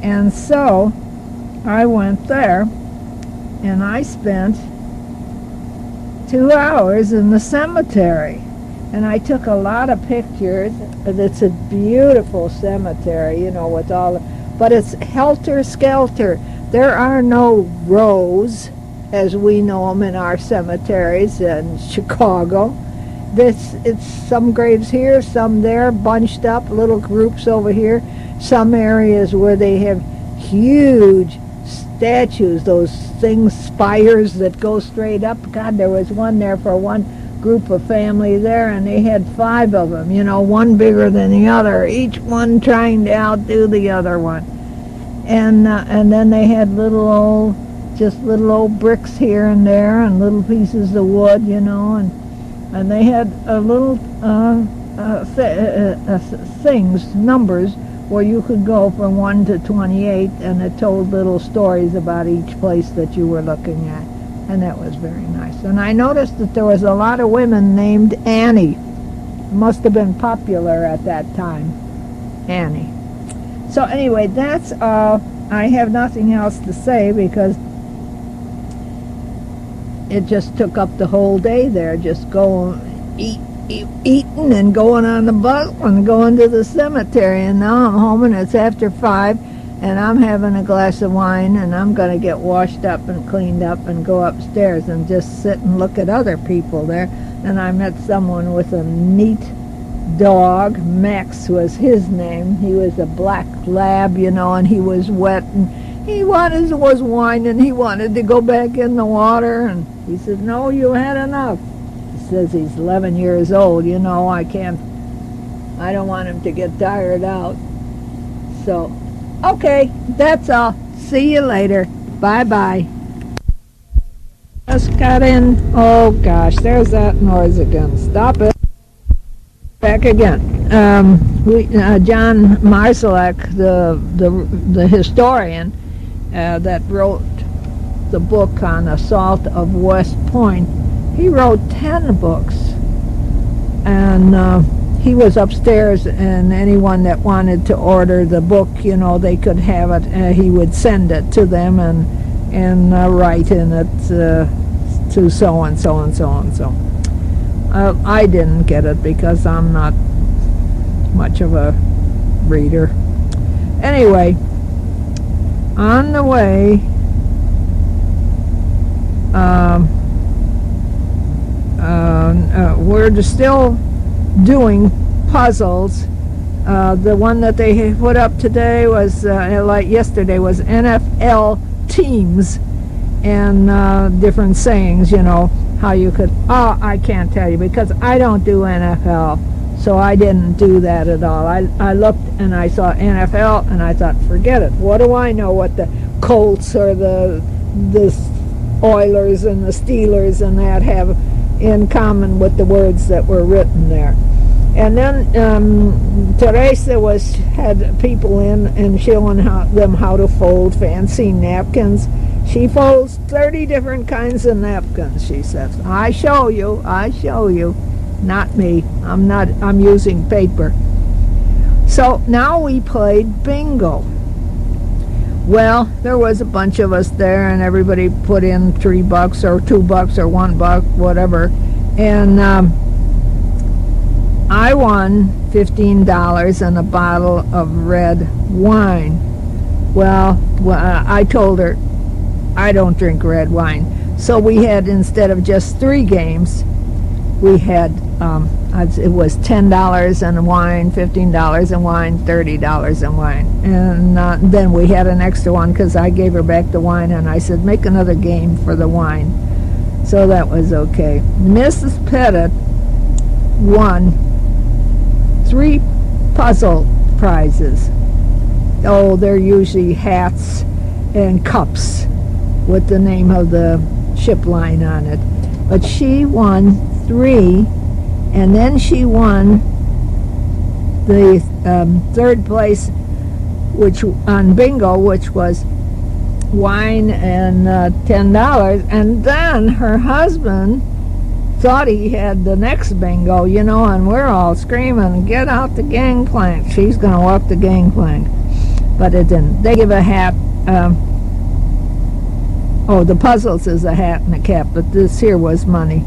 And so I went there, and I spent 2 hours in the cemetery. And I took a lot of pictures. It's a beautiful cemetery, with all but it's helter-skelter. There are no rows as we know them in our cemeteries in Chicago. It's some graves here, some there, bunched up, little groups over here. Some areas where they have huge statues, those things, spires that go straight up. God, there was one there for one group of family there, and they had 5 of them, one bigger than the other, each one trying to outdo the other one. And then they had little old bricks here and there, and little pieces of wood, and they had little things, numbers, where you could go from 1 to 28, and it told little stories about each place that you were looking at, and that was very nice. And I noticed that there was a lot of women named Annie. Must have been popular at that time, Annie. So anyway, that's all. I have nothing else to say because it just took up the whole day there, just eating and going on the bus and going to the cemetery. And now I'm home, and it's after 5, and I'm having a glass of wine, and I'm going to get washed up and cleaned up and go upstairs and just sit and look at other people there. And I met someone with a neat dog. Max was his name. He was a black lab, and he was wet, and he was whining. He wanted to go back in the water, and he said, "No, you had enough." He says he's 11 years old. I don't want him to get tired out. So, okay, that's all. See you later. Bye-bye. Just got in. Oh, gosh, there's that noise again. Stop it. Back again. John Marsalek, the historian that wrote the book on assault of West Point, he wrote 10 books, and he was upstairs, and anyone that wanted to order the book, they could have it. He would send it to them and write in it to so and so and so and so. I didn't get it because I'm not much of a reader. Anyway, on the way, we're still doing puzzles. The one that they put up today was, like yesterday, was NFL teams and different sayings, how you could, I can't tell you because I don't do NFL, so I didn't do that at all. I looked and I saw NFL and I thought, forget it. What do I know what the Colts or the Oilers and the Steelers and that have in common with the words that were written there? And then Teresa had people in and showing them how to fold fancy napkins. She folds 30 different kinds of napkins, she says. I show you. Not me. I'm using paper. So now we played bingo. Well, there was a bunch of us there, and everybody put in $3 or $2 or $1, whatever. And I won $15 and a bottle of red wine. Well, I told her, I don't drink red wine. So we had, instead of just 3 games, we had, it was $10 in wine, $15 in wine, $30 in wine. And then we had an extra one because I gave her back the wine, and I said, make another game for the wine. So that was okay. Mrs. Pettit won 3 puzzle prizes. Oh, they're usually hats and cups with the name of the ship line on it. But she won 3, and then she won the 3rd place, which on bingo, which was wine and $10. And then her husband thought he had the next bingo, and we're all screaming, get out the gangplank. She's going to walk the gangplank. but it didn't. They give a hat. Oh, the puzzles is a hat and a cap, but this here was money.